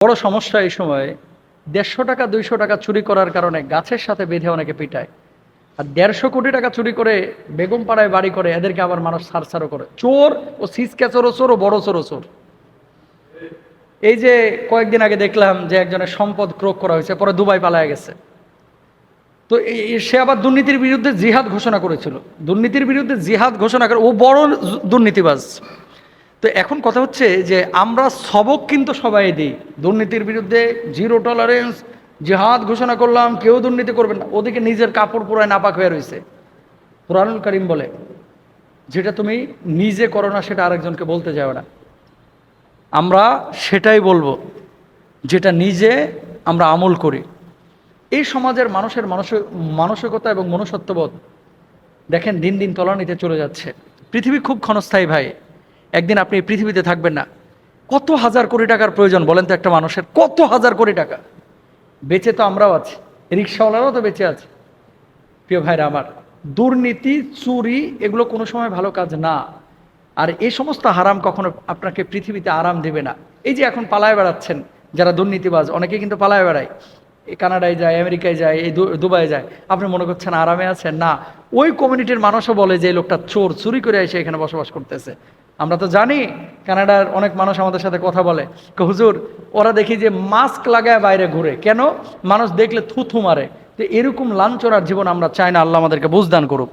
বড় সমস্যা এই সময় ১৫০ টাকা ২০০ টাকা চুরি করার কারণে গাছের সাথে বেঁধে অনেকে পিটায়। আর ১৫০ কোটি টাকা চুরি করে বেগম পাড়ায় বাড়ি করে, এদেরকে আবার মানুষ ছাড়ছাড়ও করে। চোর ও সিসকা চোরও চোর ও বড় চোরও চোর। এই যে কয়েকদিন আগে দেখলাম যে একজনের সম্পদ ক্রোক করা হয়েছে, পরে দুবাই পালায় গেছে। তো সে আবার দুর্নীতির বিরুদ্ধে জিহাদ ঘোষণা করেছিল, দুর্নীতির বিরুদ্ধে জিহাদ ঘোষণা করে, ও বড় দুর্নীতিবাজ। তো এখন কথা হচ্ছে যে আমরা সবক কিন্তু সবাই দিই, দুর্নীতির বিরুদ্ধে জিরো টলারেন্স, জিহাদ ঘোষণা করলাম, কেউ দুর্নীতি করবেন না। ওদিকে নিজের কাপড় পুরায় নাপাক হয়ে রয়েছে। কুরআনুল কারীম বলে, যেটা তুমি নিজে করো না সেটা আরেকজনকে বলতে যাও না। আমরা সেটাই বলবো যেটা নিজে আমরা আমল করি। এই সমাজের মানুষের মানসিকতা এবং মনুষ্যত্ববোধ দেখেন দিন দিন তলানিতে চলে যাচ্ছে। পৃথিবী খুব ক্ষণস্থায়ী ভাই, একদিন আপনি এই পৃথিবীতে থাকবেন না। কত হাজার কোটি টাকার প্রয়োজন বলেন তো একটা মানুষের, কত হাজার কোটি টাকা। বেঁচে তো আমরাও আছি, রিক্সাওয়ালারাও তো বেঁচে আছে। প্রিয় ভাইরা আমার, দুর্নীতি চুরি এগুলো কোনো সময় ভালো কাজ না। আর এই সমস্ত হারাম কখনো আপনাকে পৃথিবীতে আরাম দেবে না। এই যে এখন পালায় বেড়াচ্ছেন যারা দুর্নীতিবাজ, অনেকে কিন্তু পালায় বেড়ায়, এই কানাডায় যায়, আমেরিকায় যায়, এই দুবাই যায়। আপনি মনে করছেন আরামে আছেন? না, ওই কমিউনিটির মানুষও বলে যে এই লোকটা চোর, চুরি করে এসে এখানে বসবাস করতেছে। আমরা তো জানি, কানাডার অনেক মানুষ আমাদের সাথে কথা বলে, হুজুর ওরা দেখি যে মাস্ক লাগায় বাইরে ঘুরে, কেন? মানুষ দেখলে থুথু মারে। তো এরকম লাঞ্ছনার জীবন আমরা চাই না, আল্লাহ আমাদেরকে বুঝদান করুক।